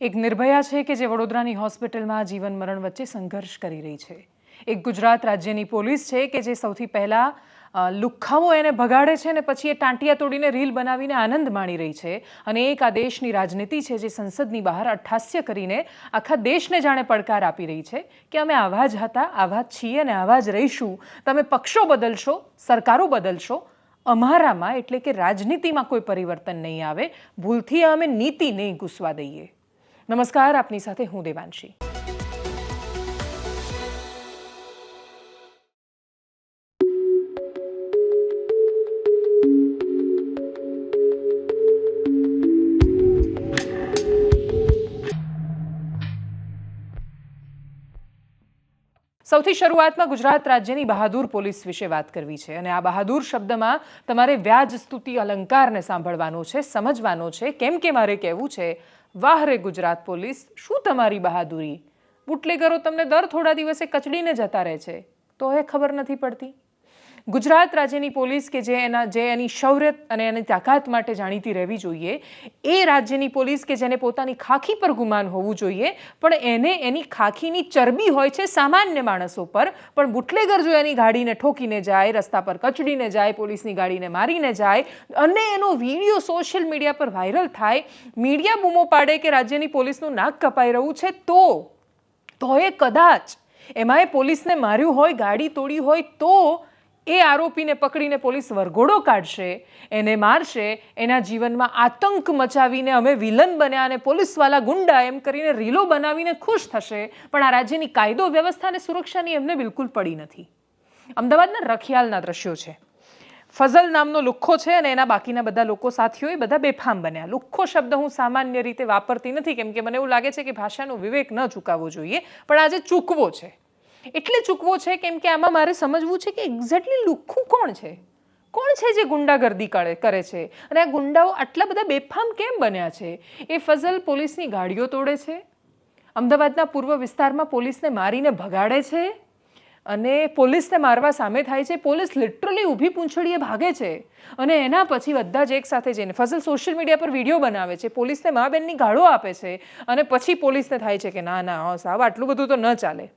એક નિર્ભયા છે કે જે વડોદરાની હોસ્પિટલમાં જીવન મરણ વચ્ચે સંઘર્ષ કરી રહી છે. એક ગુજરાત રાજ્યની પોલીસ છે કે જે સૌથી પહેલાં લુખ્ખાઓ એને ભગાડે છે ને પછી એ ટાંટિયા તોડીને રીલ બનાવીને આનંદ માણી રહી છે. અને એક આ દેશની રાજનીતિ છે જે સંસદની બહાર અટ્ટહાસ્ય કરીને આખા દેશને જાણે પડકાર આપી રહી છે કે અમે આવા જ હતા, આવા જ છીએ અને આવા જ રહીશું. તમે પક્ષો બદલશો, સરકારો બદલશો, અમારામાં એટલે કે રાજનીતિમાં કોઈ પરિવર્તન નહીં આવે. ભૂલથી અમે નીતિ નહીં ઘૂસવા દઈએ. નમસ્કાર, આપની સાથે હું દેવાંશી. સૌથી શરૂઆતમાં ગુજરાત રાજ્યની બહાદુર પોલીસ વિશે વાત કરવી છે અને આ બહાદુર શબ્દમાં તમારે વ્યાજ સ્તુતિ અલંકારને સાંભળવાનો છે, સમજવાનો છે. કેમ કે મારે કહેવું છે, વાહ રે ગુજરાત પોલીસ, શું તમારી બહાદુરી. બુટલેગરો તમને દર થોડા દિવસે કચડીને જતા રહે છે તો એ ખબર નથી પડતી. ગુજરાત રાજ્યની પોલીસ કે જે એની શૌર્ય અને એની તાકાત માટે જાણીતી રહેવી જોઈએ, એ રાજ્યની પોલીસ કે જેને પોતાની ખાખી પર ગુમાન હોવું જોઈએ, પણ એને એની ખાખીની ચરબી હોય છે સામાન્ય માણસો પર. પણ બુટલેગર જો એની ગાડીને ઠોકીને જાય, રસ્તા પર કચડીને જાય, પોલીસની ગાડીને મારીને જાય અને એનો વિડીયો સોશિયલ મીડિયા પર વાયરલ થાય, મીડિયા બૂમો પાડે કે રાજ્યની પોલીસનું નાક કપાઈ રહ્યું છે, તો એ કદાચ એમાં એ પોલીસને માર્યું હોય, ગાડી તોડી હોય, તો એ આરોપીને પકડીને પોલીસ વરઘોડો કાઢશે, એને મારશે, એના જીવનમાં આતંક મચાવીને અમે વિલન બન્યા અને પોલીસવાલા ગુંડા એમ કરીને રીલો બનાવીને ખુશ થશે. પણ આ રાજ્યની કાયદો વ્યવસ્થા અને સુરક્ષાની એમને બિલકુલ પડી નથી. અમદાવાદના રખિયાલના દ્રશ્યો છે. ફઝલ નામનો લુખ્ખો છે અને એના બાકીના બધા લોકો સાથીઓ એ બધા બેફામ બન્યા. લુખ્ખો શબ્દ હું સામાન્ય રીતે વાપરતી નથી કેમ કે મને એવું લાગે છે કે ભાષાનો વિવેક ન ચૂકાવવો જોઈએ, પણ આજે ચૂકવો છે. એટલે ચૂકવો છે કેમ કે આમાં મારે સમજવું છે કે એક્ઝેક્ટલી લુખ્ખું કોણ છે જે ગુંડાગર્દી કરે છે અને આ ગુંડાઓ આટલા બધા બેફામ કેમ બન્યા છે. એ ફઝલ પોલીસની ગાડીઓ તોડે છે, અમદાવાદના પૂર્વ વિસ્તારમાં પોલીસને મારીને ભગાડે છે અને પોલીસને મારવા સામે થાય છે. પોલીસ લિટરલી ઊભી પૂંછડીએ ભાગે છે અને એના પછી બધા જ એક સાથે જઈને ફઝલ સોશિયલ મીડિયા પર વિડીયો બનાવે છે, પોલીસને મા બેનની ગાળો આપે છે અને પછી પોલીસને થાય છે કે ના સાહેબ આટલું બધું તો ન ચાલે.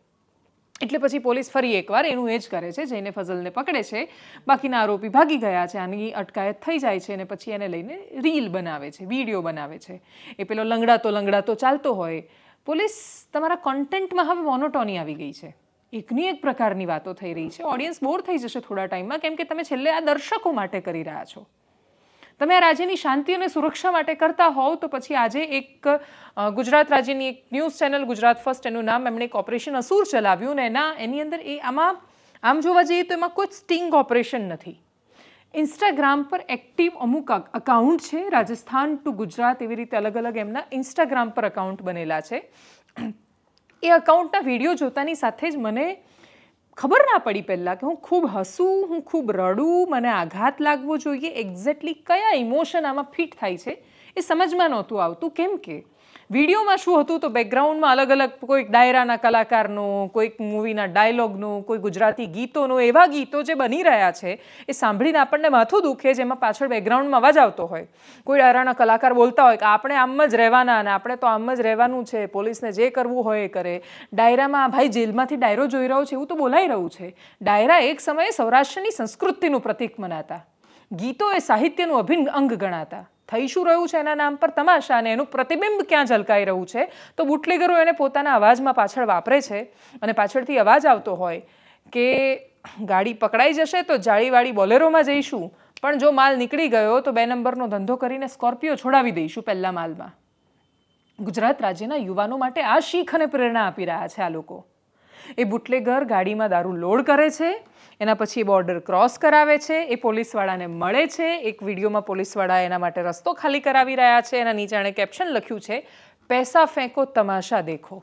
એટલે પછી પોલીસ ફરી એકવાર એનું એ જ કરે છે, જઈને ફઝલને પકડે છે. બાકીના આરોપી ભાગી ગયા છે, આની અટકાયત થઈ જાય છે અને પછી એને લઈને રીલ બનાવે છે, વિડીયો બનાવે છે. એ પેલો લંગડાતો ચાલતો હોય. પોલીસ તમારા કોન્ટેન્ટમાં હવે મોનોટોની આવી ગઈ છે. એકની એક પ્રકારની વાતો થઈ રહી છે. ઓડિયન્સ બોર થઈ જશે થોડા ટાઈમમાં કેમ કે તમે છેલ્લે આ દર્શકો માટે કરી રહ્યા છો. તમે આ રાજ્યની શાંતિ અને સુરક્ષા માટે કરતા હોવ તો પછી આજે એક ગુજરાત રાજ્યની એક ન્યૂઝ ચેનલ ગુજરાત ફર્સ્ટ એનું નામ, એમણે એક ઓપરેશન અસુર ચલાવ્યું ને એની અંદર આમ જોવા જઈએ તો એમાં કોઈ સ્ટિંગ ઓપરેશન નથી. ઇન્સ્ટાગ્રામ પર એક્ટિવ અમુક અકાઉન્ટ છે, રાજસ્થાન ટુ ગુજરાત એવી રીતે અલગ અલગ એમના ઇન્સ્ટાગ્રામ પર અકાઉન્ટ બનેલા છે. એ અકાઉન્ટના વિડીયો જોતાની સાથે જ મને ખબર ના પડી પહેલાં કે હું ખૂબ હસું, હું ખૂબ રડું, મને આઘાત લાગવો જોઈએ, એક્ઝેક્ટલી કયા ઇમોશન આમાં ફિટ થાય છે એ સમજમાં નહોતું આવતું. કેમ કે વિડીયોમાં શું હતું તો બેકગ્રાઉન્ડમાં અલગ અલગ કોઈક ડાયરાના કલાકારનો, કોઈક મૂવીના ડાયલોગનું, કોઈ ગુજરાતી ગીતોનો, એવા ગીતો જે બની રહ્યા છે એ સાંભળીને આપણને માથું દુખે, જેમાં પાછળ બેકગ્રાઉન્ડમાં અવાજ આવતો હોય. કોઈ ડાયરાના કલાકાર બોલતા હોય કે આપણે આમ જ રહેવાના અને આપણે તો આમ જ રહેવાનું છે, પોલીસને જે કરવું હોય એ કરે. ડાયરામાં ભાઈ જેલમાંથી ડાયરો જોઈ રહ્યો છે એવું તો બોલાઈ રહ્યું છે. ડાયરા એક સમયે સૌરાષ્ટ્રની સંસ્કૃતિનું પ્રતીક મનાતા, ગીતો એ સાહિત્યનું અભિન્ન અંગ ગણાતા. થઈ શું રહ્યું છે એના નામ પર તમાશા અને એનું પ્રતિબિંબ ક્યાં ઝલકાઈ રહ્યું છે તો બુટલેગરો એને પોતાના અવાજમાં પાછળ વાપરે છે અને પાછળથી અવાજ આવતો હોય કે ગાડી પકડાઈ જશે તો જાળીવાળી બોલેરોમાં જઈશું, પણ જો માલ નીકળી ગયો તો 2 નંબરનો ધંધો કરીને સ્કોર્પિયો છોડાવી દઈશું પહેલા માલમાં. ગુજરાત રાજ્યના યુવાનો માટે આ શીખ અને પ્રેરણા આપી રહ્યા છે આ લોકો. એ બુટલેગર ગાડીમાં દારૂ લોડ કરે છે, એના પછી એ બોર્ડર ક્રોસ કરાવે છે, એ પોલીસવાળાને મળે છે. એક વિડીયોમાં પોલીસવાળા એના માટે રસ્તો ખાલી કરાવી રહ્યા છે. એના નીચે એણે કેપ્શન લખ્યું છે, પૈસા ફેંકો તમાશા દેખો.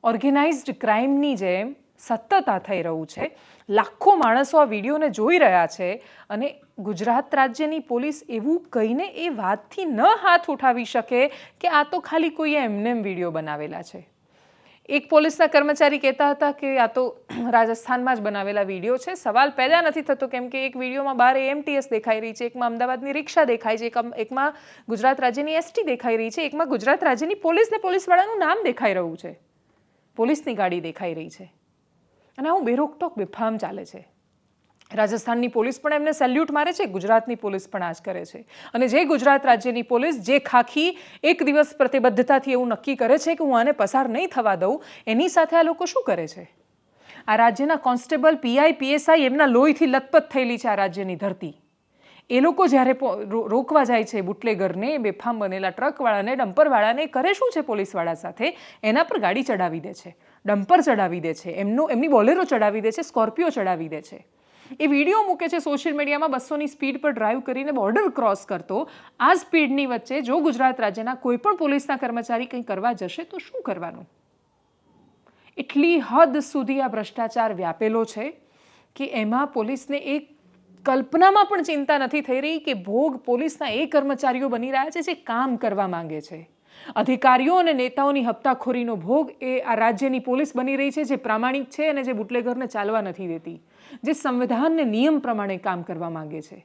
ઓર્ગેનાઇઝડ ક્રાઇમની જેમ સતત આ થઈ રહ્યું છે. લાખો માણસો આ વિડીયોને જોઈ રહ્યા છે અને ગુજરાત રાજ્યની પોલીસ એવું કહીને એ વાતથી ન હાથ ઉઠાવી શકે કે આ તો ખાલી કોઈએ એમને વિડીયો બનાવેલા છે. એક પોલીસના કર્મચારી કહેતા હતા કે આ તો રાજસ્થાનમાં જ બનાવેલા વિડીયો છે. સવાલ પેદા નથી થતો કેમ કે એક વિડીયોમાં 12 AMTS દેખાઈ રહી છે, એકમાં અમદાવાદની રિક્ષા દેખાય છે, એકમાં ગુજરાત રાજ્યની ST દેખાઈ રહી છે, એકમાં ગુજરાત રાજ્યની પોલીસ ને પોલીસવાળાનું નામ દેખાઈ રહ્યું છે, પોલીસની ગાડી દેખાઈ રહી છે. અને આવું બેરોકટોક બેફામ ચાલે છે. રાજસ્થાનની પોલીસ પણ એમને સેલ્યુટ મારે છે, ગુજરાતની પોલીસ પણ આ જ કરે છે. અને જે ગુજરાત રાજ્યની પોલીસ જે ખાખી એક દિવસ પ્રતિબદ્ધતાથી એવું નક્કી કરે છે કે હું આને પસાર નહીં થવા દઉં, એની સાથે આ લોકો શું કરે છે? આ રાજ્યના કોન્સ્ટેબલ, PI, PSI એમના લોહીથી લથપથ થયેલી છે આ રાજ્યની ધરતી. એ લોકો જ્યારે રોકવા જાય છે બુટલેગરને, બેફામ બનેલા ટ્રકવાળાને, ડમ્પરવાળાને, કરે શું છે પોલીસવાળા સાથે? એના પર ગાડી ચડાવી દે છે, ડમ્પર ચડાવી દે છે, એમની બોલેરો ચડાવી દે છે, સ્કોર્પિયો ચડાવી દે છે. એ વિડીયો મૂકે છે સોશિયલ મીડિયામાં 200ની સ્પીડ પર ડ્રાઈવ કરીને બોર્ડર ક્રોસ કરતો. આ સ્પીડની વચ્ચે જો ગુજરાત રાજ્યના કોઈ પણ પોલીસના કર્મચારી કંઈ કરવા જશે તો શું કરવાનું? એટલી હદ સુધી આ ભ્રષ્ટાચાર વ્યાપેલો છે કે એમાં પોલીસને એક કલ્પનામાં પણ ચિંતા નથી થઈ રહી કે ભોગ પોલીસના એ કર્મચારીઓ બની રહ્યા છે જે કામ કરવા માંગે છે. અધિકારીઓ અને નેતાઓની હપ્તાખોરીનો ભોગ એ આ રાજ્યની પોલીસ બની રહી છે જે પ્રામાણિક છે અને જે બુટલેગરને ચાલવા નથી દેતી, જે સંવિધાનને નિયમ પ્રમાણે કામ કરવા માંગે છે.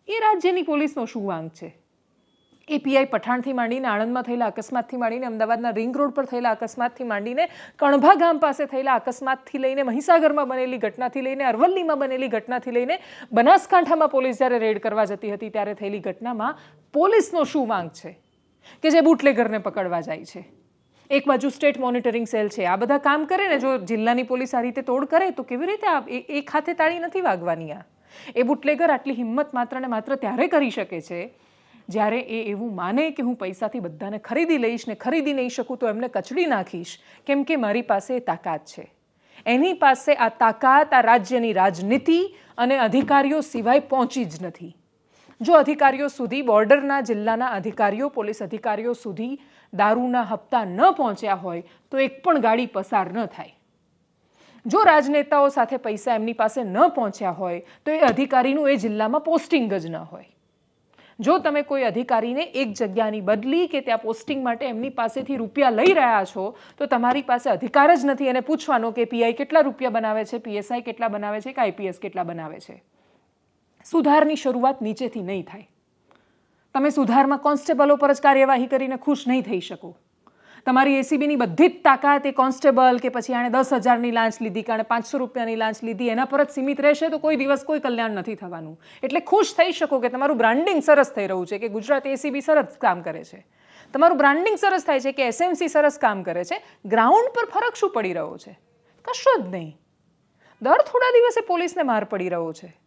એ રાજ્યની પોલીસનો શું વાંક છે? એ PI પઠાણથી માંડીને આણંદમાં થયેલા અકસ્માતથી માંડીને અમદાવાદના રિંગ રોડ પર થયેલા અકસ્માતથી માંડીને કણભા ગામ પાસે થયેલા અકસ્માતથી લઈને મહીસાગરમાં બનેલી ઘટનાથી લઈને અરવલ્લીમાં બનેલી ઘટનાથી લઈને બનાસકાંઠામાં પોલીસ જ્યારે રેડ કરવા જતી હતી ત્યારે થયેલી ઘટનામાં પોલીસનો શું વાંક છે કે જે બુટલેગરને પકડવા જાય છે? એક બાજુ સ્ટેટ મોનિટરિંગ સેલ છે, આ બધા કામ કરે ને જો જિલ્લાની પોલીસ આ રીતે તોડ કરે તો કેવી રીતે એક હાથે તાળી નથી વાગવાની? એ બુટલેગર આટલી હિંમત માત્ર ને માત્ર ત્યારે કરી શકે છે જ્યારે એ એવું માને કે હું પૈસાથી બધાને ખરીદી લઈશ ને ખરીદી નહીં શકું તો એમને કચડી નાખીશ કેમ કે મારી પાસે એ તાકાત છે. એની પાસે આ તાકાત આ રાજ્યની રાજનીતિ અને અધિકારીઓ સિવાય પહોંચી જ નથી. જો અધિકારીઓ સુધી, બોર્ડરના જિલ્લાના અધિકારીઓ, પોલીસ અધિકારીઓ સુધી દારૂના હપ્તા ન પહોંચ્યા હોય તો એક પણ ગાડી પસાર ન થાય. જો રાજનેતાઓ સાથે પૈસા એમની પાસે ન પહોંચ્યા હોય તો એ અધિકારીનું એ જિલ્લામાં પોસ્ટિંગ જ ન હોય. જો તમે કોઈ અધિકારીને એક જગ્યાની બદલી કે ત્યાં પોસ્ટિંગ માટે એમની પાસેથી રૂપિયા લઈ રહ્યા છો તો તમારી પાસે અધિકાર જ નથી એને પૂછવાનો કે PI કેટલા રૂપિયા બનાવે છે, PSI કેટલા બનાવે છે કે IPS કેટલા બનાવે છે. સુધારની શરૂઆત નીચેથી નહીં થાય. તમે સુધારમાં કોન્સ્ટેબલો પર જ કાર્યવાહી કરીને ખુશ નહીં થઈ શકો. તમારી ACBની બધી જ તાકાત એ કોન્સ્ટેબલ કે પછી આણે 10,000ની લાંચ લીધી કે આણે 500 રૂપિયાની લાંચ લીધી એના પર જ સીમિત રહેશે તો કોઈ દિવસ કોઈ કલ્યાણ નથી થવાનું. એટલે ખુશ થઈ શકો કે તમારું બ્રાન્ડિંગ સરસ થઈ રહ્યું છે, કે ગુજરાત ACB સરસ કામ કરે છે, તમારું બ્રાન્ડિંગ સરસ થાય છે, કે SMC સરસ કામ કરે છે. ગ્રાઉન્ડ પર ફરક શું પડી રહ્યો છે? કશો જ નહીં. દર થોડા દિવસે પોલીસને માર પડી રહ્યો છે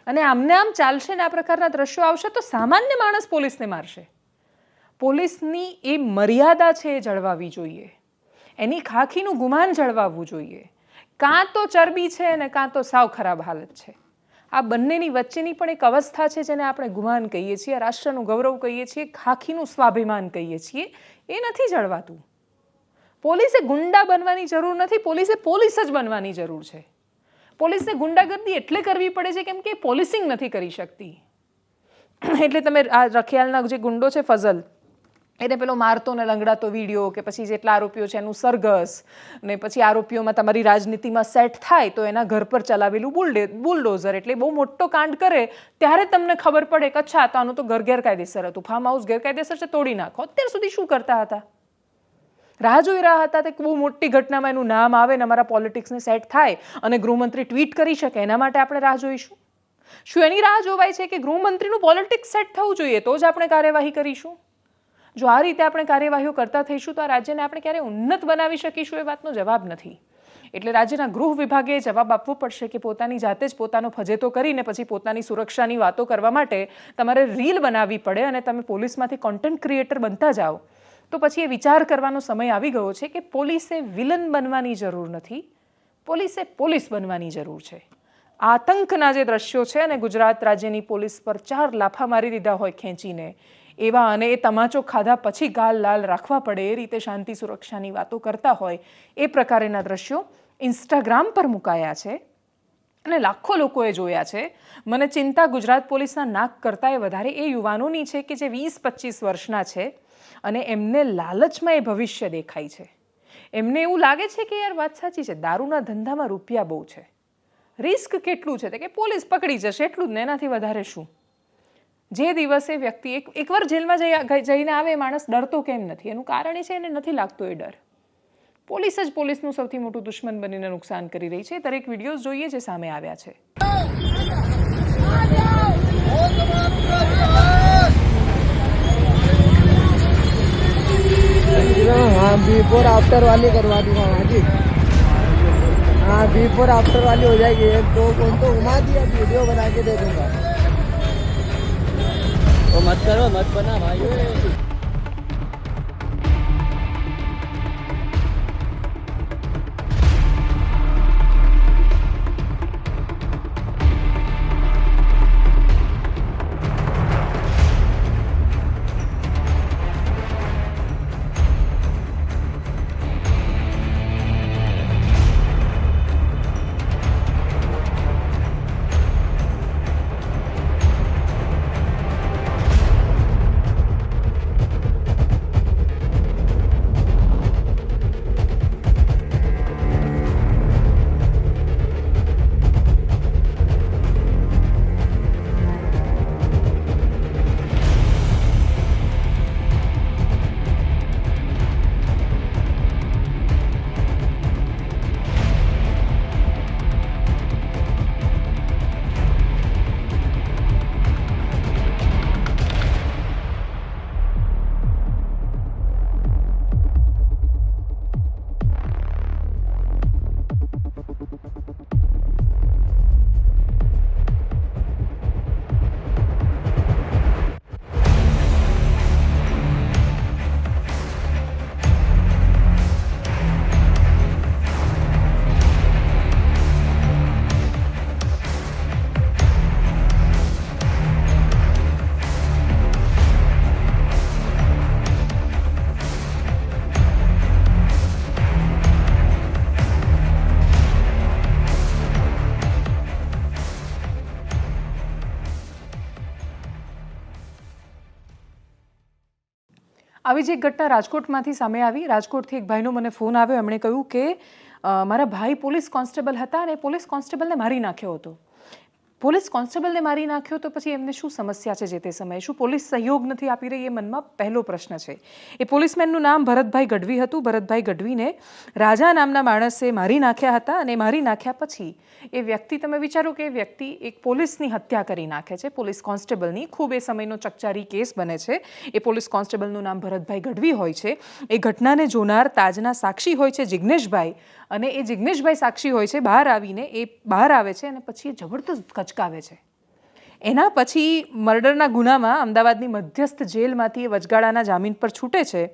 અને આમને આમ ચાલશે ને આ પ્રકારના દ્રશ્યો આવશે તો સામાન્ય માણસ પોલીસને મારશે. પોલીસની એ મર્યાદા છે એ જળવાવી જોઈએ, એની ખાખીનું ગુમાન જળવાવવું જોઈએ. કાં તો ચરબી છે અને કાં તો સાવ ખરાબ હાલત છે. આ બંનેની વચ્ચેની પણ એક અવસ્થા છે જેને આપણે ગુમાન કહીએ છીએ, રાષ્ટ્રનું ગૌરવ કહીએ છીએ, ખાખીનું સ્વાભિમાન કહીએ છીએ, એ નથી જળવાતું. પોલીસે ગુંડા બનવાની જરૂર નથી, પોલીસે પોલીસ જ બનવાની જરૂર છે. પોલીસને ગુંડાગર્દી એટલે કરવી પડે છે કેમ કે પોલીસિંગ નથી કરી શકતી. એટલે તમે આ રખિયાલના જે ગુંડો છે ફઝલ, એને પેલો મારતો ને લંગડાતો વિડીયો કે પછી જેટલા આરોપીઓ છે એનું સરઘસ ને પછી આરોપીઓમાં તમારી રાજનીતિમાં સેટ થાય તો એના ઘર પર ચલાવેલું બુલડોઝર, એટલે બહુ મોટો કાંડ કરે ત્યારે તમને ખબર પડે કે અચ્છા તો આનું તો ઘર ગેરકાયદેસર હતું, ફાર્મ હાઉસ ગેરકાયદેસર છે, તોડી નાખો. અત્યાર સુધી શું કરતા હતા? રાહ જોઈ રહ્યા હતા કે બહુ મોટી ઘટનામાં એનું નામ આવે ને અમારા પોલિટિક્સને સેટ થાય અને ગૃહમંત્રી ટ્વીટ કરી શકે, એના માટે આપણે રાહ જોઈશું? શું એની રાહ જોવાય છે કે ગૃહમંત્રીનું પોલિટિક્સ સેટ થવું જોઈએ તો જ આપણે કાર્યવાહી કરીશું? જો આ રીતે આપણે કાર્યવાહીઓ કરતા થઈશું તો આ રાજ્યને આપણે ક્યારે ઉન્નત બનાવી શકીશું? એ વાતનો જવાબ નથી. એટલે રાજ્યના ગૃહ વિભાગે જવાબ આપવો પડશે કે પોતાની જાતે જ પોતાનો ફજેતો કરીને પછી પોતાની સુરક્ષાની વાતો કરવા માટે તમારે રીલ બનાવવી પડે અને તમે પોલીસમાંથી કોન્ટેન્ટ ક્રિએટર બનતા જાઓ તો પછી એ વિચાર કરવાનો સમય આવી ગયો છે કે પોલીસે વિલન બનવાની જરૂર નથી, પોલીસે પોલીસ બનવાની જરૂર છે. આતંકના જે દ્રશ્યો છે અને ગુજરાત રાજ્યની પોલીસ પર 4 લાફા મારી દીધા હોય ખેંચીને એવા, અને એ તમાચો ખાધા પછી ગાલ લાલ રાખવા પડે એ રીતે શાંતિ સુરક્ષાની વાતો કરતા હોય એ પ્રકારના દ્રશ્યો ઇન્સ્ટાગ્રામ પર મુકાયા છે અને લાખો લોકોએ જોયા છે. મને ચિંતા ગુજરાત પોલીસના નાક કરતાં વધારે એ યુવાનોની છે કે જે 20-25 વર્ષના છે અને એમને લાલચમાં એ ભવિષ્ય દેખાય છે. એમને એવું લાગે છે કે યાર વાત સાચી છે, દારૂના ધંધામાં રૂપિયા બહુ છે, રિસ્ક કેટલું છે કે પોલીસ પકડી જશે એટલું જ ને, એનાથી વધારે શું. જે દિવસે વ્યક્તિ એકવાર જેલમાં જઈને આવે માણસ ડરતો કેમ નથી, એનું કારણ એ છે એને નથી લાગતો એ ડર. પોલીસ જ પોલીસનું સૌથી મોટું દુશ્મન બનીને નુકસાન કરી રહી છે. દરેક વિડીયોઝ જોઈએ જે સામે આવ્યા છે. हाँ बिफोर आफ्टर वाली करवा दूंगा वहाँ जी. हाँ बिफोर आफ्टर वाली हो जाएगी. एक दो फोन तो घुमा दिया, वीडियो बना के दे दूंगा. तो मत करो, मत बना भाई. આવી જ એક ઘટના રાજકોટમાંથી સામે આવી. રાજકોટથી એક ભાઈનો મને ફોન આવ્યો. એમણે કહ્યું કે મારા ભાઈ પોલીસ કોન્સ્ટેબલ હતા અને પોલીસ કોન્સ્ટેબલને મારી નાખ્યો હતો. પોલીસ કોન્સ્ટેબલને મારી નાખ્યો તો પછી એમને શું સમસ્યા છે જે તે સમયે? શું પોલીસ સહયોગ નથી આપી રહી? એ મનમાં પહેલો પ્રશ્ન છે. એ પોલીસમેનનું નામ ભરતભાઈ ગઢવી હતું. ભરતભાઈ ગઢવીને રાજા નામના માણસે મારી નાખ્યા હતા અને મારી નાખ્યા પછી એ વ્યક્તિ, તમે વિચારો કે એ વ્યક્તિ એક પોલીસની હત્યા કરી નાખે છે, પોલીસ કોન્સ્ટેબલની. ખૂબ એ સમયનો ચકચારી કેસ બને છે. એ પોલીસ કોન્સ્ટેબલનું નામ ભરતભાઈ ગઢવી હોય છે. એ ઘટનાને જોનાર તાજના સાક્ષી હોય છે જિગ્નેશભાઈ, અને એ જિગ્નેશભાઈ સાક્ષી હોય છે. બહાર આવે છે અને પછી એ જબરદસ્ત કચકાવે છે. એના પછી મર્ડરના ગુનામાં અમદાવાદની મધ્યસ્થ જેલમાંથી એ વચગાળાના જામીન પર છૂટે છે.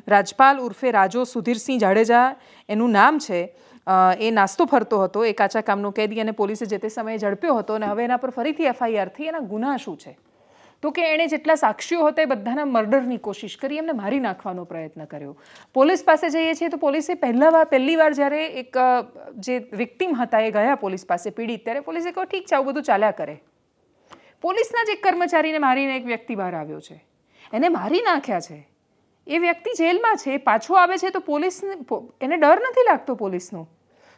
રાજપાલ ઉર્ફે રાજો સુધીરસિંહ જાડેજા એનું નામ છે. એ નાસ્તો ફરતો હતો, એ કાચા કામનો કેદી, અને પોલીસે જે તે સમયે ઝડપ્યો હતો. અને હવે એના પર ફરીથી FIR થઈ. એના ગુના શું છે? તો કે એણે જેટલા સાક્ષીઓ હતા એ બધાના મર્ડરની કોશિશ કરી, એમને મારી નાખવાનો પ્રયત્ન કર્યો. પોલીસ પાસે જઈએ છીએ તો પોલીસે પહેલી વાર જ્યારે એક જે વિક્ટિમ હતા એ ગયા પોલીસ પાસે, પીડિત, ત્યારે પોલીસે કહ્યું ઠીક છે, આવું બધું ચાલ્યા કરે. પોલીસના જ એક કર્મચારીને મારીને એક વ્યક્તિ બહાર આવ્યો છે, એને મારી નાખ્યા છે. એ વ્યક્તિ જેલમાં છે, પાછો આવે છે તો પોલીસને એને ડર નથી લાગતો પોલીસનો.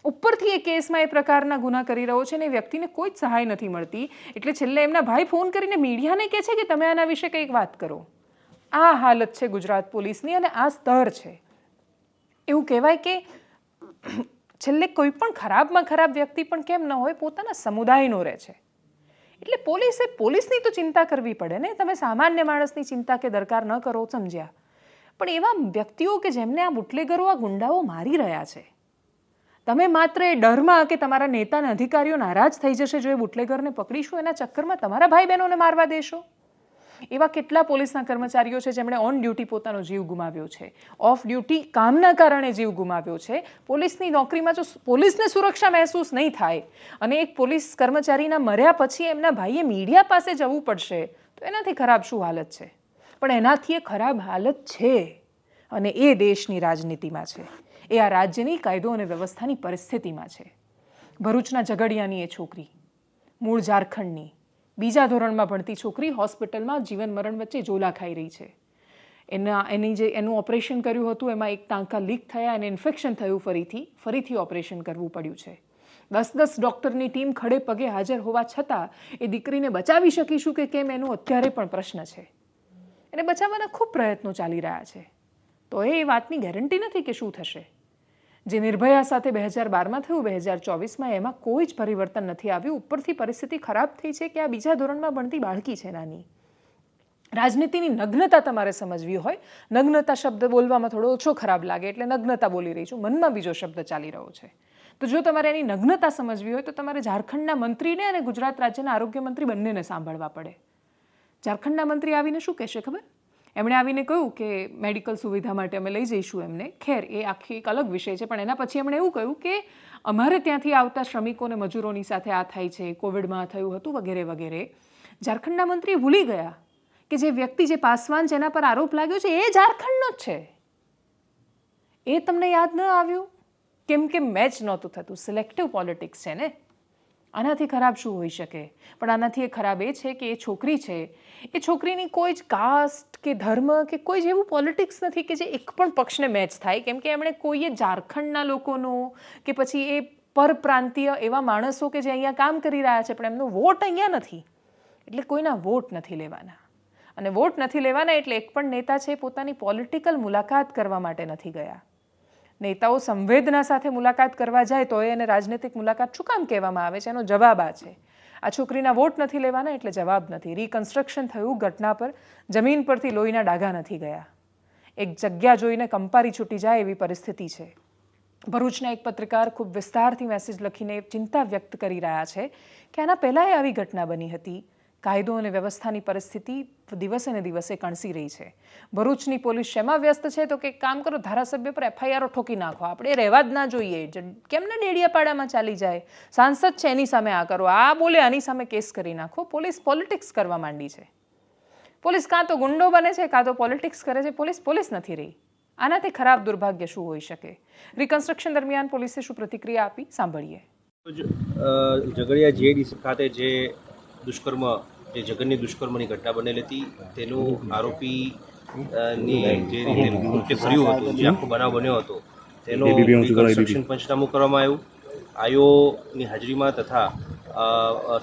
ઉપરથી એ કેસમાં એ પ્રકારના ગુના કરી રહ્યો છે ને એ વ્યક્તિને કોઈ જ સહાય નથી મળતી. એટલે છેલ્લે એમના ભાઈ ફોન કરીને મીડિયાને કહે છે કે તમે આના વિશે કંઈક વાત કરો. આ હાલત છે ગુજરાત પોલીસની અને આ સ્તર છે. એવું કહેવાય કે છેલ્લે કોઈ પણ ખરાબમાં ખરાબ વ્યક્તિ પણ કેમ ન હોય, પોતાના સમુદાયનો રહે છે. એટલે પોલીસની તો ચિંતા કરવી પડે ને. તમે સામાન્ય માણસની ચિંતા કે દરકાર ન કરો, સમજ્યા. પણ એવા વ્યક્તિઓ કે જેમને આ બુટલેગરો, આ ગુંડાઓ મારી રહ્યા છે, તમે માત્ર એ ડરમાં કે તમારા નેતા અને અધિકારીઓ નારાજ થઈ જશે જો એ બુટલેગરને પકડીશું, એના ચક્કરમાં તમારા ભાઈ બહેનોને મારવા દેશો. એવા કેટલા પોલીસના કર્મચારીઓ છે જેમણે ઓન ડ્યુટી પોતાનો જીવ ગુમાવ્યો છે, ઓફ ડ્યુટી કામના કારણે જીવ ગુમાવ્યો છે. પોલીસની નોકરીમાં જો પોલીસને સુરક્ષા મહેસૂસ નહીં થાય અને એક પોલીસ કર્મચારીના મર્યા પછી એમના ભાઈએ મીડિયા પાસે જવું પડશે, તો એનાથી ખરાબ શું હાલત છે? પણ એનાથી એ ખરાબ હાલત છે, અને એ દેશની રાજનીતિમાં છે. એ આ રાજ્યની કાયદો અને વ્યવસ્થાની પરિસ્થિતિમાં છે. ભરૂચના ઝઘડિયાની એ છોકરી, મૂળ ઝારખંડની, બીજા ધોરણમાં ભણતી છોકરી, હોસ્પિટલમાં જીવન મરણ વચ્ચે ઝોલા ખાઈ રહી છે. એનું ઓપરેશન કર્યું હતું એમાં એક ટાંકા લીક થયા અને ઇન્ફેક્શન થયું, ફરીથી ઓપરેશન કરવું પડ્યું છે. 10 ડૉક્ટરની ટીમ ખડે પગે હાજર હોવા છતાં એ દીકરીને બચાવી શકીશું કે કેમ એનું અત્યારે પણ પ્રશ્ન છે. એને બચાવવાના ખૂબ પ્રયત્નો ચાલી રહ્યા છે. તો એ વાતની ગેરંટી નથી કે શું થશે. જે નિર્ભયા સાથે 2012માં થયું, 2024માં એમાં કોઈ જ પરિવર્તન નથી આવ્યું. ઉપરથી પરિસ્થિતિ ખરાબ થઈ છે કે આ બીજા ધોરણમાં ભણતી બાળકી છે નાની. રાજનીતિની નગ્નતા તમારે સમજવી હોય, નગ્નતા શબ્દ બોલવામાં થોડો ઓછો ખરાબ લાગે એટલે નગ્નતા બોલી રહી છું, મનમાં બીજો શબ્દ ચાલી રહ્યો છે. તો જો તમારે એની નગ્નતા સમજવી હોય તો તમારે ઝારખંડના મંત્રીને અને ગુજરાત રાજ્યના આરોગ્ય મંત્રી બંનેને સાંભળવા પડે. ઝારખંડના મંત્રી આવીને શું કહેશે ખબર? એમણે આવીને કહ્યું કે મેડિકલ સુવિધા માટે અમે લઈ જઈશું એમને. ખેર, એ આખી એક અલગ વિષય છે, પણ એના પછી એમણે એવું કહ્યું કે અમારે ત્યાંથી આવતા શ્રમિકોને મજૂરોની સાથે આ થાય છે, કોવિડમાં થયું હતું વગેરે વગેરે. ઝારખંડના મંત્રી ભૂલી ગયા કે જે વ્યક્તિ, જે પાસવાન જેના પર આરોપ લાગ્યો છે એ ઝારખંડનો જ છે. એ તમને યાદ ન આવ્યું કેમ કે મેચ નહોતું થતું. સિલેક્ટિવ પોલિટિક્સ છે ને. આનાથી ખરાબ શું હોઈ શકે? પણ આનાથી એ ખરાબ એ છે કે એ છોકરી છે, એ છોકરીની કોઈ જ કાસ્ટ કે ધર્મ કે કોઈ જ એવું પોલિટિક્સ નથી કે જે એક પણ પક્ષને મેચ થાય. કેમ કે એમણે કોઈએ ઝારખંડના લોકોનો કે પછી એ પરપ્રાંતીય એવા માણસો કે જે અહીંયા કામ કરી રહ્યા છે પણ એમનો વોટ અહીંયા નથી, એટલે કોઈના વોટ નથી લેવાના. અને વોટ નથી લેવાના એટલે એક પણ નેતા છે પોતાની પોલિટિકલ મુલાકાત કરવા માટે નથી ગયા. નેતાઓ સંવેદના સાથે મુલાકાત કરવા જાય તો એને રાજનૈતિક મુલાકાત શું કામ કહેવામાં આવે છે? એનો જવાબ આ છે. આ છોકરીના વોટ નથી લેવાના એટલે જવાબ નથી. રિકન્સ્ટ્રક્શન થયું ઘટના પર, જમીન પરથી લોહીના ડાઘા નથી ગયા. એક જગ્યા જોઈને કંપારી છૂટી જાય એવી પરિસ્થિતિ છે. ભરૂચના એક પત્રકાર ખૂબ વિસ્તારથી મેસેજ લખીને ચિંતા વ્યક્ત કરી રહ્યા છે કે આના પહેલાંય આવી ઘટના બની હતી. કાયદો અને વ્યવસ્થાની પરિસ્થિતિ દિવસે ને દિવસે કણસી રહી છે. ભરૂચની પોલીસ શેમાં વ્યસ્ત છે તો કે કામ કરો, ધારાસભ્ય પર FIR ઠોકી નાખો, આપણે રહેવા જ ના જોઈએ. કેમને ડેડિયાપાડામાં ચાલી જાય? સાંસદ છે એની સામે આ કરો, આ બોલે આની સામે કેસ કરી નાખો. પોલીસ પોલિટિક્સ કરવા માંડી છે. પોલીસ કાં તો ગુંડો બને છે કાં તો પોલિટિક્સ કરે છે. પોલીસ નથી રહી. આનાથી ખરાબ દુર્ભાગ્ય શું હોઈ શકે? રિકન્સ્ટ્રક્શન દરમિયાન પોલીસે શું પ્રતિક્રિયા આપી સાંભળીએ. ઝઘડિયા GIDC ખાતે જે દુષ્કર્મ, જે જગનની દુષ્કર્મની ઘટના બનેલી હતી તેનું આરોપીની જે રીતે કૃત્ય કર્યું હતું, જે આખો બનાવ બન્યો હતો તેનો રિકન્સ્ટ્રક્શન પંચનામું કરવામાં આવ્યું. આયોની હાજરીમાં તથા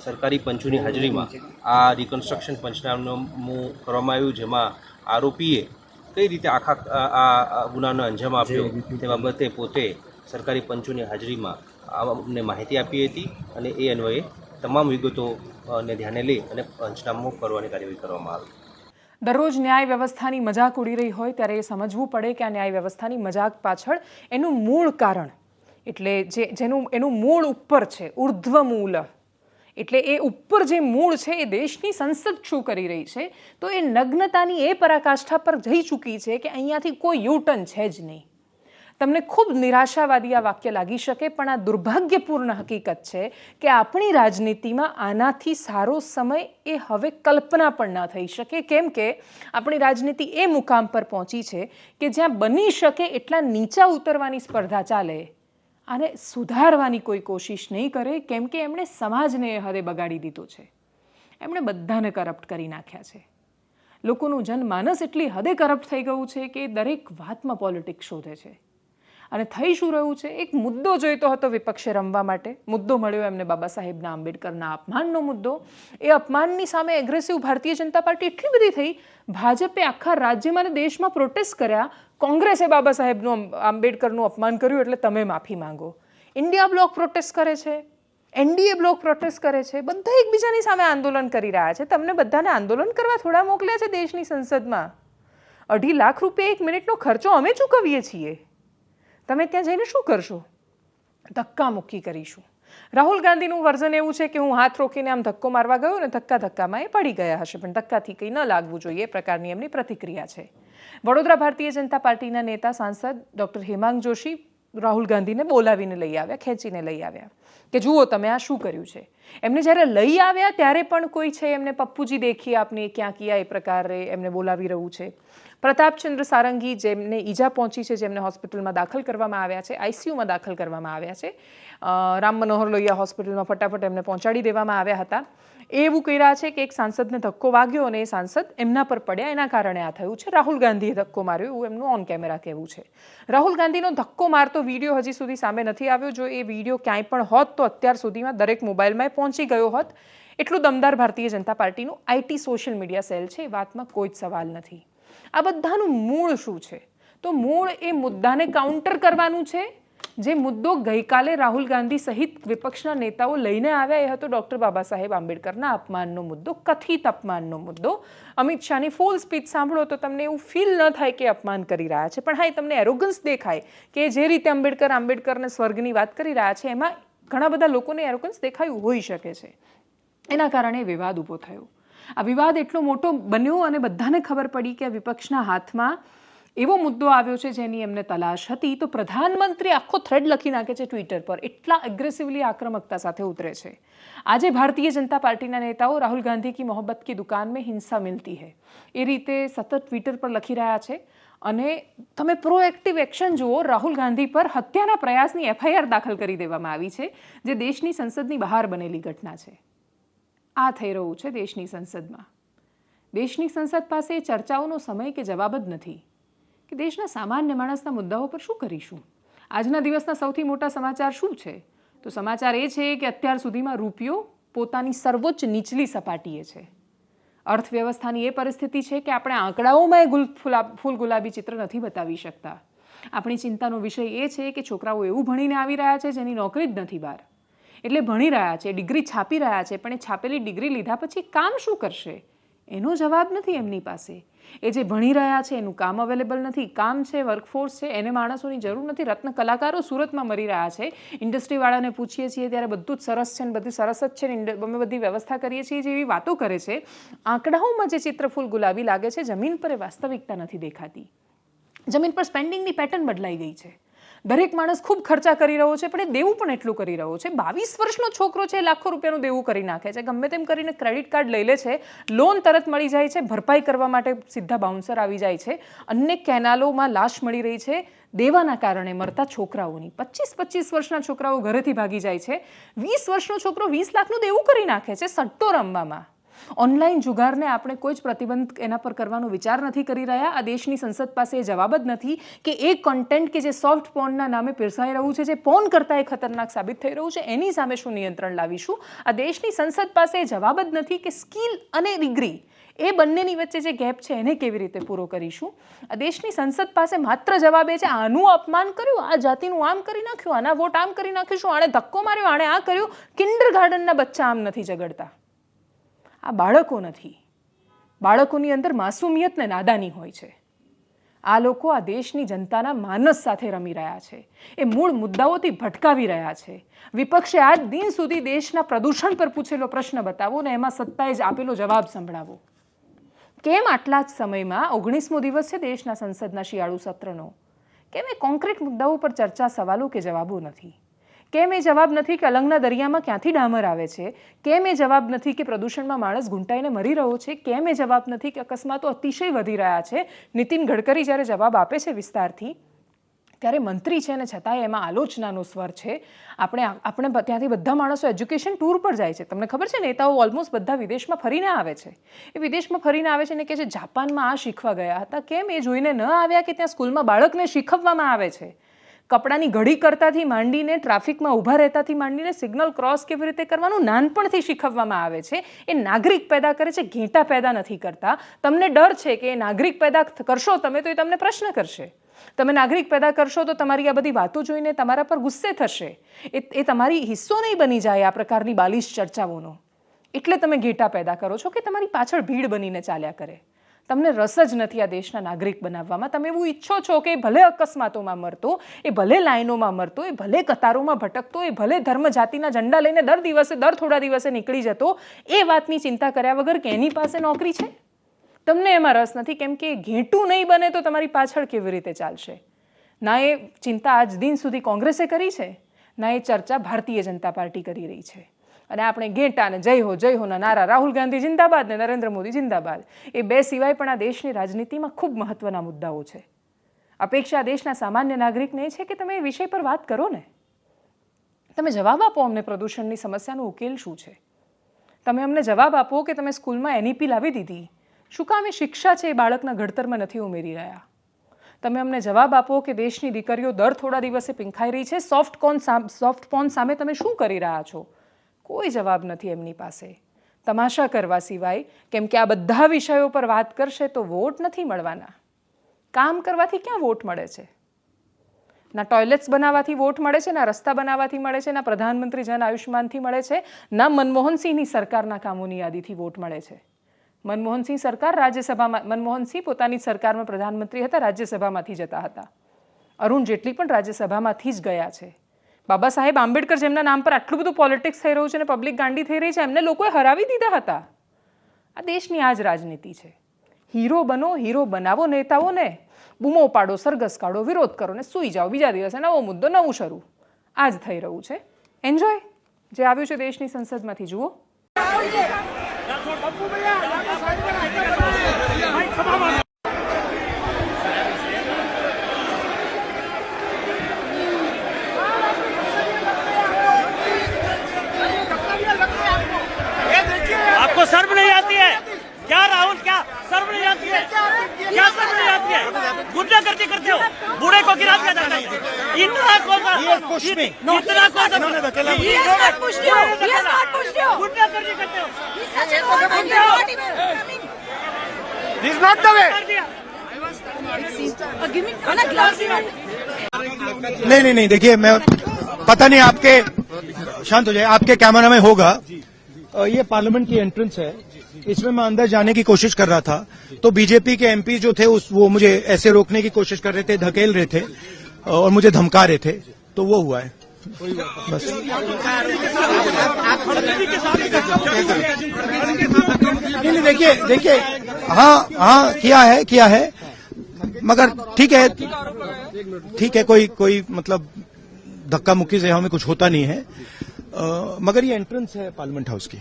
સરકારી પંચોની હાજરીમાં આ રિકન્સ્ટ્રક્શન પંચનામું કરવામાં આવ્યું, જેમાં આરોપીએ કઈ રીતે આખા આ ગુનાનો અંજામ આપ્યો તે બાબતે પોતે સરકારી પંચોની હાજરીમાં અમને માહિતી આપી હતી અને એ અન્વયે તમામ વિગતોને ધ્યાને લઈ અને પંચનામું કરવાની કાર્યવાહી કરવામાં આવી. દરરોજ ન્યાય વ્યવસ્થાની મજાક ઉડી રહી હોય ત્યારે એ સમજવું પડે કે આ ન્યાય વ્યવસ્થાની મજાક પાછળ એનું મૂળ કારણ, એટલે એનું મૂળ ઉપર છે, ઉર્ધ્વ મૂળ. એટલે એ ઉપર જે મૂળ છે એ દેશની સંસદ શું કરી રહી છે, તો એ નગ્નતાની એ પરાકાષ્ઠા પર જઈ ચૂકી છે કે અહીંયાથી કોઈ યુટર્ન છે જ નહીં. તમને ખૂબ નિરાશાવાદી આ વાક્ય લાગી શકે, પણ આ દુર્ભાગ્યપૂર્ણ હકીકત છે કે આપણી રાજનીતિમાં આનાથી સારો સમય એ હવે કલ્પના પણ ન થઈ શકે. કેમ કે આપણી રાજનીતિ એ મુકામ પર પહોંચી છે કે જ્યાં બની શકે એટલા નીચા ઉતરવાની સ્પર્ધા ચાલે. આને સુધારવાની કોઈ કોશિશ નહીં કરે, કેમ કે એમણે સમાજને એ હદે બગાડી દીધો છે. એમણે બધાને કરપ્ટ કરી નાખ્યા છે. લોકોનું જનમાનસ એટલી હદે કરપ્ટ થઈ ગયું છે કે દરેક વાતમાં પોલિટિક્સ શોધે છે. અને થઈ શું રહ્યું છે? એક મુદ્દો જોઈતો હતો વિપક્ષે રમવા માટે, મુદ્દો મળ્યો એમને બાબા સાહેબના આંબેડકરના અપમાનનો મુદ્દો. એ અપમાનની સામે એગ્રેસિવ ભારતીય જનતા પાર્ટી એટલી બધી થઈ, ભાજપે આખા રાજ્યમાં અને દેશમાં પ્રોટેસ્ટ કર્યા. કોંગ્રેસે બાબા સાહેબનું આંબેડકરનું અપમાન કર્યું એટલે તમે માફી માંગો. ઇન્ડિયા બ્લોક પ્રોટેસ્ટ કરે છે, NDA બ્લોક પ્રોટેસ્ટ કરે છે, બધા એકબીજાની સામે આંદોલન કરી રહ્યા છે. તમને બધાને આંદોલન કરવા થોડા મોકલ્યા છે દેશની સંસદમાં? 2.5 લાખ રૂપિયા 1 મિનિટનો ખર્ચો અમે ચૂકવીએ છીએ. તમે ત્યાં જઈને શું કરશો? ધક્કા મુક્કી કરીશું. રાહુલ ગાંધીનું વર્ઝન એવું છે કે હું હાથ રોકીને આમ ધક્કો મારવા ગયો ને ધક્કામાં એ પડી ગયા હશે, પણ ધક્કાથી કંઈ ન લાગવું જોઈએ એ પ્રકારની એમની પ્રતિક્રિયા છે. વડોદરા ભારતીય જનતા પાર્ટીના નેતા સાંસદ ડૉક્ટર હેમાંગ જોશી રાહુલ ગાંધીને બોલાવીને લઈ આવ્યા, ખેંચીને લઈ આવ્યા કે જુઓ તમે આ શું કર્યું છે. એમને જ્યારે લઈ આવ્યા ત્યારે પણ કોઈ છે એમને પપ્પુજી દેખીએ આપને ક્યાં કિયા એ પ્રકારે એમને બોલાવી રહ્યું છે. પ્રતાપચંદ્ર સારંગી, જેમને ઈજા પહોંચી છે, જેમને હોસ્પિટલમાં દાખલ કરવામાં આવ્યા છે, આઈસીયુમાં દાખલ કરવામાં આવ્યા છે, રામ મનોહર લોહિયા હોસ્પિટલમાં ફટાફટ એમને પહોંચાડી દેવામાં આવ્યા હતા. એ એવું કહી રહ્યા છે કે એક સાંસદને ધક્કો વાગ્યો અને એ સાંસદ એમના પર પડ્યા, એના કારણે આ થયું છે. રાહુલ ગાંધીએ ધક્કો માર્યો એવું એમનું ઓન કેમેરા કહેવું છે. રાહુલ ગાંધીનો ધક્કો મારતો વિડીયો હજી સુધી સામે નથી આવ્યો. જો એ વિડીયો ક્યાંય પણ હોત તો અત્યાર સુધીમાં દરેક મોબાઈલમાં પહોંચી ગયો હોત. એટલું દમદાર ભારતીય જનતા પાર્ટીનું આઈટી સોશિયલ મીડિયા સેલ છે, એ વાતમાં કોઈ જ સવાલ નથી. આ બધાનું મૂળ શું છે? તો મૂળ એ મુદ્દાને કાઉન્ટર કરવાનું છે, જે મુદ્દો ગઈકાલે રાહુલ ગાંધી સહિત વિપક્ષના નેતાઓ લઈને આવ્યા. એ હતો ડૉક્ટર બાબા સાહેબ આંબેડકરના અપમાનનો મુદ્દો, કથિત અપમાનનો મુદ્દો. અમિત શાહની ફૂલ સ્પીચ સાંભળો તો તમને એવું ફીલ ન થાય કે અપમાન કરી રહ્યા છે, પણ હા, તમને એરોગન્સ દેખાય કે જે રીતે આંબેડકરને સ્વર્ગની વાત કરી રહ્યા છે, એમાં ઘણા બધા લોકોને એરોગન્સ દેખાયું હોઈ શકે છે. એના કારણે વિવાદ ઊભો થયો. આ વિવાદ એટલો મોટો બન્યો અને બધાને ખબર પડી કે વિપક્ષના હાથમાં એવો મુદ્દો આવ્યો છે જેની એમને તલાશ હતી. તો પ્રધાનમંત્રી આખો થ્રેડ લખી નાખે છે ટ્વિટર પર, એટલા એગ્રેસિવલી આક્રમકતા સાથે ઉતરે છે. આજે ભારતીય જનતા પાર્ટીના નેતાઓ રાહુલ ગાંધી કી મોહબ્બત કી દુકાન મેં હિંસા મિલતી હૈ એ રીતે સતત ટ્વિટર પર લખી રહ્યા છે. અને તમે પ્રોએક્ટિવ એક્શન જુઓ, રાહુલ ગાંધી પર હત્યાના પ્રયાસની એફઆઈઆર દાખલ કરી દેવામાં આવી છે, જે દેશની સંસદની બહાર બનેલી ઘટના છે. આ થઈ રહ્યું છે દેશની સંસદમાં. દેશની સંસદ પાસે ચર્ચાઓનો સમય કે જવાબ જ નથી કે દેશના સામાન્ય માણસના મુદ્દાઓ પર શું કરીશું. આજના દિવસના સૌથી મોટા સમાચાર શું છે? તો સમાચાર એ છે કે અત્યાર સુધીમાં રૂપિયો પોતાની સર્વોચ્ચ નીચલી સપાટીએ છે. અર્થવ્યવસ્થાની એ પરિસ્થિતિ છે કે આપણે આંકડાઓમાં ફૂલ ગુલાબી ચિત્ર નથી બતાવી શકતા. આપણી ચિંતાનો વિષય એ છે કે છોકરાઓ એવું ભણીને આવી રહ્યા છે જેની નોકરી જ નથી બહાર. એટલે ભણી રહ્યા છે, ડિગ્રી છાપી રહ્યા છે, પણ એ છાપેલી ડિગ્રી લીધા પછી કામ શું કરશે એનો જવાબ નથી એમની પાસે. એ જે ભણી રહ્યા છે એનું કામ અવેલેબલ નથી. કામ છે, વર્કફોર્સ છે, એને માણસોની જરૂર નથી. રત્ન કલાકારો સુરતમાં મરી રહ્યા છે. ઇન્ડસ્ટ્રીવાળાને પૂછીએ છીએ ત્યારે બધું જ સરસ છે ને બધું સરસ જ છે ને અમે બધી વ્યવસ્થા કરીએ છીએ જેવી વાતો કરે છે. આંકડાઓમાં જે ચિત્ર ફૂલ ગુલાબી લાગે છે, જમીન પર એ વાસ્તવિકતા નથી દેખાતી. જમીન પર સ્પેન્ડિંગની પેટર્ન બદલાઈ ગઈ છે. દરેક માણસ ખૂબ ખર્ચા કરી રહ્યો છે, પણ એ દેવું પણ એટલું કરી રહ્યો છે. 22 વર્ષનો છોકરો છે, લાખો રૂપિયાનું દેવું કરી નાખે છે. ગમે તેમ કરીને ક્રેડિટ કાર્ડ લઈ લે છે, લોન તરત મળી જાય છે, ભરપાઈ કરવા માટે સીધા બાઉન્સર આવી જાય છે. અનેક કેનાલોમાં લાશ મળી રહી છે દેવાના કારણે મરતા છોકરાઓની. 25 વર્ષના છોકરાઓ ઘરેથી ભાગી જાય છે. 20 વર્ષનો છોકરો 20 લાખનું દેવું કરી નાખે છે સટ્ટો રમવામાં. ઓનલાઈન જુગારને આપણે કોઈ જ પ્રતિબંધ એના પર કરવાનો વિચાર નથી કરી રહ્યા. આ દેશની સંસદ પાસે એ જવાબ જ નથી કે એ કન્ટેન્ટ કે જે સોફ્ટ પોર્નના નામે પીરસાઈ રહ્યું છે, જે પોર્ન કરતાં એ ખતરનાક સાબિત થઈ રહ્યું છે, એની સામે શું નિયંત્રણ લાવીશું. આ દેશની સંસદ પાસે એ જવાબ જ નથી કે સ્કિલ અને ડિગ્રી એ બંનેની વચ્ચે જે ગેપ છે એને કેવી રીતે પૂરો કરીશું. આ દેશની સંસદ પાસે માત્ર જવાબ એ છે આનું અપમાન કર્યું, આ જાતિનું આમ કરી નાખ્યું, આના વોટ આમ કરી નાખીશું, આણે ધક્કો માર્યો, આણે આ કર્યું. કિન્ડર ગાર્ડનના બચ્ચા આમ નથી ઝઘડતા. આ બાળકો નથી. બાળકોની અંદર માસુમિયત ને નાદાની હોય છે. આ લોકો આ દેશની જનતાના માનસ સાથે રમી રહ્યા છે. એ મૂળ મુદ્દાઓથી ભટકાવી રહ્યા છે. વિપક્ષે આજ દિન સુધી દેશના પ્રદૂષણ પર પૂછેલો પ્રશ્ન બતાવો ને એમાં સત્તાએ જ આપેલો જવાબ સંભળાવો. કેમ આટલા જ સમયમાં 19મો દિવસ છે દેશના સંસદના શિયાળુ સત્રનો, કેમ એ કોન્ક્રીટ મુદ્દાઓ પર ચર્ચા, સવાલો કે જવાબો નથી? કેમ એ જવાબ નથી કે અલંગના દરિયામાં ક્યાંથી ડામર આવે છે? કેમ એ જવાબ નથી કે પ્રદૂષણમાં માણસ ઘૂંટાઈને મરી રહ્યો છે? કેમ એ જવાબ નથી કે અકસ્માતો અતિશય વધી રહ્યા છે? નીતિન ગડકરી જ્યારે જવાબ આપે છે વિસ્તારથી, ત્યારે મંત્રી છે ને છતાંય એમાં આલોચનાનો સ્વર છે. આપણે ત્યાંથી બધા માણસો એજ્યુકેશન ટૂર પર જાય છે. તમને ખબર છે નેતાઓ ઓલમોસ્ટ બધા વિદેશમાં ફરીને આવે છે. એ વિદેશમાં ફરીને આવે છે ને કે જે જાપાનમાં આ શીખવા ગયા હતા, કેમ એ જોઈને ન આવ્યા કે ત્યાં સ્કૂલમાં બાળકને શીખવવામાં આવે છે. કપડાની ઘડી કરતાથી માંડીને ટ્રાફિકમાં ઊભા રહેતાથી માંડીને સિગ્નલ ક્રોસ કેવી રીતે કરવાનું નાનપણથી શીખવવામાં આવે છે. એ નાગરિક પેદા કરે છે, ઘેટા પેદા નથી કરતા. તમને ડર છે કે એ નાગરિક પેદા કરશો તમે તો એ તમને પ્રશ્ન કરશે. તમે નાગરિક પેદા કરશો તો તમારી આ બધી વાતો જોઈને તમારા પર ગુસ્સે થશે. એ તમારી હિસ્સો નહીં બની જાય આ પ્રકારની બાલિશ ચર્ચાઓનો. એટલે તમે ઘેટા પેદા કરો છો કે તમારી પાછળ ભીડ બનીને ચાલ્યા કરે. તમને રસ જ નથી આ દેશના નાગરિક બનાવવામાં. તમે એવું ઈચ્છો છો કે ભલે અકસ્માતોમાં મરતો, એ ભલે લાઈનોમાં મરતો, એ ભલે કતારોમાં ભટકતો, એ ભલે ધર્મ જાતિના ઝંડા લઈને દર થોડા દિવસે નીકળી જતો, એ વાતની ચિંતા કર્યા વગર કે એની પાસે નોકરી છે. તમને એમાં રસ નથી, કેમ કે ઘેટું નહીં બને તો તમારી પાછળ કેવી રીતે ચાલશે. ના એ ચિંતા આજ દિન સુધી કોંગ્રેસે કરી છે, ના એ ચર્ચા ભારતીય જનતા પાર્ટી કરી રહી છે. અને આપણે ઘેટા અને જય હોના નારા રાહુલ ગાંધી જિંદાબાદ ને નરેન્દ્ર મોદી જિંદાબાદ એ બે સિવાય પણ આ દેશની રાજનીતિમાં ખૂબ મહત્વના મુદ્દાઓ છે. અપેક્ષા દેશના સામાન્ય નાગરિકને એ છે કે તમે એ વિષય પર વાત કરો ને, તમે જવાબ આપો અમને પ્રદૂષણની સમસ્યાનો ઉકેલ શું છે. તમે અમને જવાબ આપો કે તમે સ્કૂલમાં NEP લાવી દીધી, શું કામ એ શિક્ષા છે એ બાળકના ઘડતરમાં નથી ઉમેરી રહ્યા. તમે અમને જવાબ આપો કે દેશની દીકરીઓ દર થોડા દિવસે પીંખાઈ રહી છે, સોફ્ટ પોર્ન સામે તમે શું કરી રહ્યા છો. કોઈ જવાબ નથી એમની પાસે, તમાશા કરવા સિવાય. કેમ કે આ બધા વિષયો પર વાત કરશે તો વોટ નથી મળવાના. કામ કરવાથી ક્યાં વોટ મળે છે? ના ટોયલેટ્સ બનાવવાથી વોટ મળે છે, ના રસ્તા બનાવવાથી મળે છે, ના પ્રધાનમંત્રી જન આયુષ્માનથી મળે છે, ના મનમોહનસિંહની સરકારના કામોની યાદીથી વોટ મળે છે. મનમોહનસિંહ સરકાર રાજ્યસભામાં, મનમોહનસિંહ પોતાની સરકારમાં પ્રધાનમંત્રી હતા, રાજ્યસભામાંથી જતા હતા. અરુણ જેટલી પણ રાજ્યસભામાંથી જ ગયા છે. બાબા સાહેબ આંબેડકર જેમના નામ પર આટલું બધું પોલિટિક્સ થઈ રહ્યું છે અને પબ્લિક ગાંડી થઈ રહી છે, એમને લોકોએ હરાવી દીધા હતા. આ દેશની આ જ રાજનીતિ છે. હીરો બનો, હીરો બનાવો નેતાઓને, બૂમો પાડો, સરઘસ કાઢો, વિરોધ કરો ને સૂઈ જાઓ. બીજા દિવસે નવો મુદ્દો, નવું શરૂ. આ જ થઈ રહ્યું છે. એન્જોય જે આવ્યું છે દેશની સંસદમાંથી જુઓ. आपको शर्म नहीं आती है क्या राहुल? क्या शर्म नहीं आती है? क्या शर्म नहीं आती है? गुंडा करते करते हो, बूढ़े को गिरा दिया जाता है. इतना कौन सा इतना कौन सा गुंडा करते करते हो. This is not the way. नहीं, देखिए मैं पता नहीं आपके, शांत हो जाए, आपके कैमरा में होगा. ये पार्लियामेंट की एंट्रेंस है, इसमें मैं अंदर जाने की कोशिश कर रहा था तो बीजेपी के MP जो थे वो मुझे ऐसे रोकने की कोशिश कर रहे थे, धकेल रहे थे और मुझे धमका रहे थे, तो वो हुआ है बस. नहीं, देखिए हाँ किया है मगर ठीक है कोई मतलब धक्का मुक्की से हमें कुछ होता नहीं है. मगर ये एंट्रेंस है पार्लियामेंट हाउस की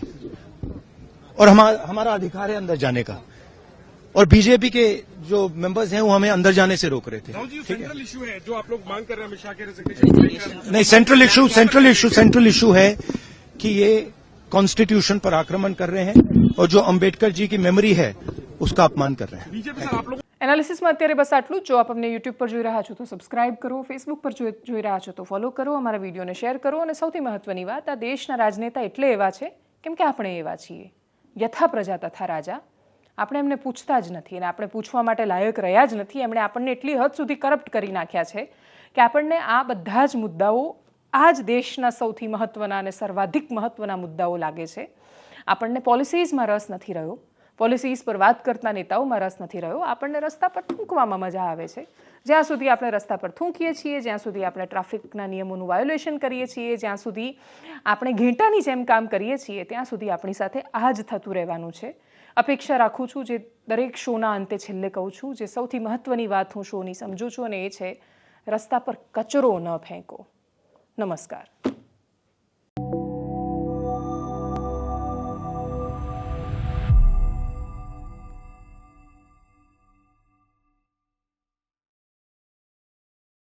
और हमारा अधिकार है अंदर जाने का, और बीजेपी के जो मेंबर्स हैं वो हमें अंदर जाने से रोक रहे थे. सेंट्रल इशू है जो आप लोग मांग कर रहे हैं अमित शाह के रेजिग्नेशन. नहीं, सेंट्रल इशू है कि ये कॉन्स्टिट्यूशन पर आक्रमण कर रहे हैं और जो अंबेडकर जी की मेमोरी है उसका अपमान कर रहे हैं. बीजेपी सर आप लोग એનાલિસિસમાં અત્યારે બસ આટલું જ. જો આપ અમને યુટ્યુબ પર જોઈ રહ્યા છો તો સબસ્ક્રાઇબ કરો, ફેસબુક પર જોઈ રહ્યા છો તો ફોલો કરો, અમારા વિડીયોને શેર કરો. અને સૌથી મહત્વની વાત, આ દેશના રાજનેતા એટલે એવા છે કેમ કે આપણે એવા છીએ. યથા પ્રજા તથા રાજા. આપણે એમને પૂછતા જ નથી અને આપણે પૂછવા માટે લાયક રહ્યા જ નથી. એમણે આપણને એટલી હદ સુધી કરપ્ટ કરી નાખ્યા છે કે આપણને આ બધા જ મુદ્દાઓ, આ જ દેશના સૌથી મહત્વના અને સર્વાધિક મહત્વના મુદ્દાઓ લાગે છે. આપણને પોલિસીઝમાં રસ નથી રહ્યો, પોલિસીઝ પર વાત કરતા નેતાઓમાં રસ નથી રહ્યો. આપણને રસ્તા પર થૂંકવામાં મજા આવે છે. જ્યાં સુધી આપણે રસ્તા પર થૂંકીએ છીએ, જ્યાં સુધી આપણે ટ્રાફિકના નિયમોનું વાયોલેશન કરીએ છીએ, જ્યાં સુધી આપણે ઘેટાની જેમ કામ કરીએ છીએ, ત્યાં સુધી આપણી સાથે આ જ થતું રહેવાનું છે. અપેક્ષા રાખું છું, જે દરેક શોના અંતે છેલ્લે કહું છું, જે સૌથી મહત્વની વાત હું શોની સમજું છું અને એ છે રસ્તા પર કચરો ન ફેંકો. નમસ્કાર.